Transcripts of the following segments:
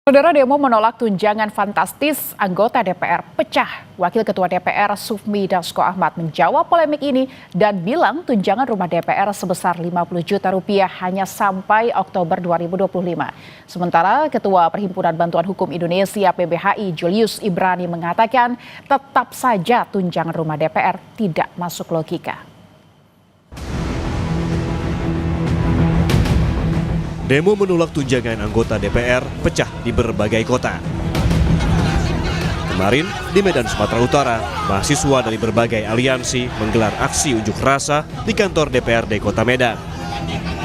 Saudara, demo menolak tunjangan fantastis anggota DPR pecah. Wakil Ketua DPR Sufmi Dasko Ahmad menjawab polemik ini dan bilang tunjangan rumah DPR sebesar 50 juta rupiah hanya sampai Oktober 2025. Sementara Ketua Perhimpunan Bantuan Hukum Indonesia PBHI Julius Ibrani mengatakan tetap saja tunjangan rumah DPR tidak masuk logika. Demo menolak tunjangan anggota DPR pecah di berbagai kota. Kemarin, di Medan, Sumatera Utara, mahasiswa dari berbagai aliansi menggelar aksi unjuk rasa di kantor DPRD Kota Medan.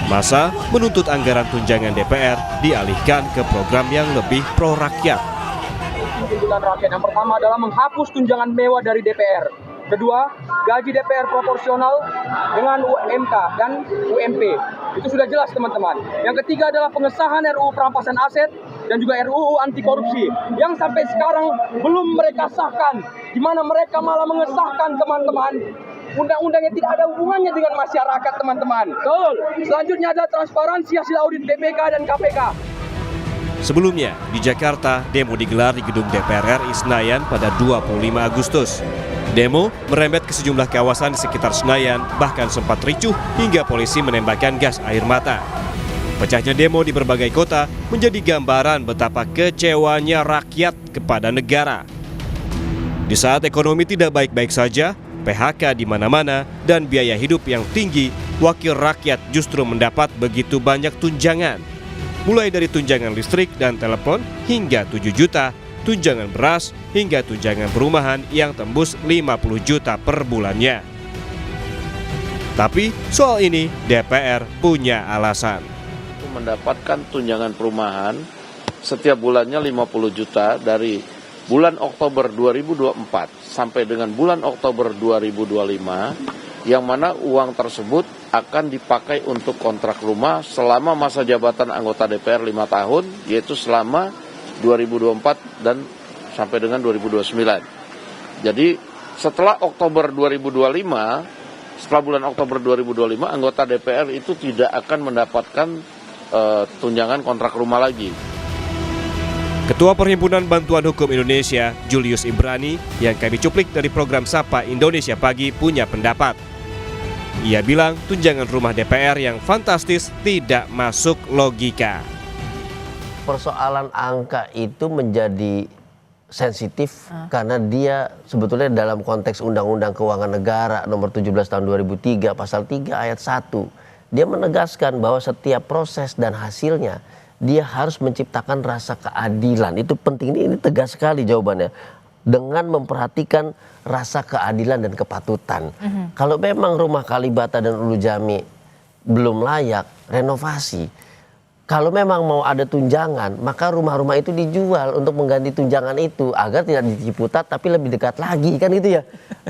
Massa menuntut anggaran tunjangan DPR dialihkan ke program yang lebih pro rakyat. Tuntutan rakyat yang pertama adalah menghapus tunjangan mewah dari DPR. Kedua, gaji DPR proporsional dengan UMK dan UMP. Itu sudah jelas, teman-teman. Yang ketiga adalah pengesahan RUU perampasan aset dan juga RUU anti korupsi yang sampai sekarang belum mereka sahkan, di mana mereka malah mengesahkan, teman-teman, undang-undang yang tidak ada hubungannya dengan masyarakat, teman-teman. Betul. Selanjutnya ada transparansi hasil audit BPK dan KPK. Sebelumnya, di Jakarta, demo digelar di gedung DPR RI Senayan pada 25 Agustus. Demo merembet ke sejumlah kawasan di sekitar Senayan, bahkan sempat ricuh hingga polisi menembakkan gas air mata. Pecahnya demo di berbagai kota menjadi gambaran betapa kecewanya rakyat kepada negara. Di saat ekonomi tidak baik-baik saja, PHK di mana-mana, dan biaya hidup yang tinggi, wakil rakyat justru mendapat begitu banyak tunjangan. Mulai dari tunjangan listrik dan telepon hingga 7 juta, tunjangan beras hingga tunjangan perumahan yang tembus 50 juta per bulannya. Tapi soal ini DPR punya alasan. Mendapatkan tunjangan perumahan setiap bulannya 50 juta dari bulan Oktober 2024 sampai dengan bulan Oktober 2025, yang mana uang tersebut akan dipakai untuk kontrak rumah selama masa jabatan anggota DPR 5 tahun, yaitu selama 2024 dan sampai dengan 2029. Jadi setelah Oktober 2025, setelah bulan Oktober 2025, anggota DPR itu tidak akan mendapatkan tunjangan kontrak rumah lagi. Ketua Perhimpunan Bantuan Hukum Indonesia, Julius Ibrani, yang kami cuplik dari program Sapa Indonesia Pagi, punya pendapat. Ia bilang tunjangan rumah DPR yang fantastis tidak masuk logika. Persoalan angka itu menjadi sensitif karena dia sebetulnya dalam konteks Undang-Undang Keuangan Negara nomor 17 tahun 2003 pasal 3 ayat 1, dia menegaskan bahwa setiap proses dan hasilnya dia harus menciptakan rasa keadilan. Itu penting, ini tegas sekali jawabannya, dengan memperhatikan rasa keadilan dan kepatutan. Kalau memang rumah Kalibata dan Ulu Jami belum layak renovasi, kalau memang mau ada tunjangan, maka rumah-rumah itu dijual untuk mengganti tunjangan itu agar tidak di Ciputat tapi lebih dekat lagi, kan gitu ya.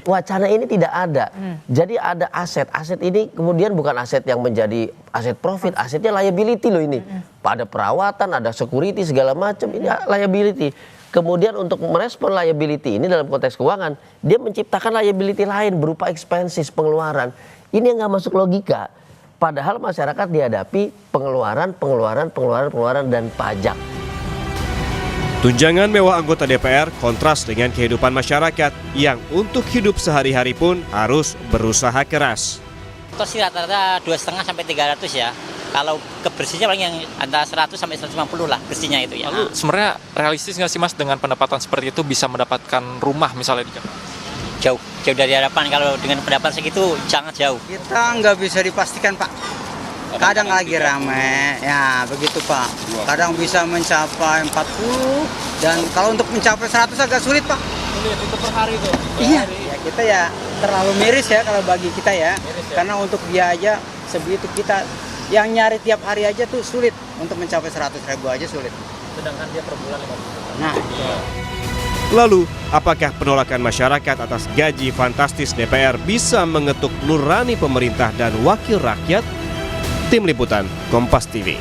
Wacana ini tidak ada. Jadi ada aset. Aset ini kemudian bukan aset yang menjadi aset profit, asetnya liability loh ini. Ada perawatan, ada security segala macam, ini liability. Kemudian untuk merespon liability ini dalam konteks keuangan, dia menciptakan liability lain berupa expenses, pengeluaran. Ini yang nggak masuk logika. Padahal masyarakat dihadapi pengeluaran dan pajak. Tunjangan mewah anggota DPR kontras dengan kehidupan masyarakat yang untuk hidup sehari-hari pun harus berusaha keras. Tos sih rata-rata 2,5 sampai 300 ya. Kalau kebersihnya paling yang antara 100 sampai 150 lah bersihnya itu ya. Lalu sebenarnya realistis nggak sih Mas dengan pendapatan seperti itu bisa mendapatkan rumah misalnya di Jakarta? Jauh dari harapan. Kalau dengan pendapatan segitu sangat jauh. Kita nggak bisa dipastikan, Pak. Kadang lagi ramai, ya begitu Pak. Kadang bisa mencapai 40 dan kalau untuk mencapai 100 agak sulit Pak. Sulit itu per hari tuh. Iya, ya kita ya terlalu miris ya kalau bagi kita ya. Karena untuk biaya sebegitu kita yang nyari tiap hari aja tuh sulit, untuk mencapai 100.000 aja sulit. Sedangkan dia per bulan 50 juta. Nah, Lalu, apakah penolakan masyarakat atas gaji fantastis DPR bisa mengetuk nurani pemerintah dan wakil rakyat? Tim Liputan Kompas TV.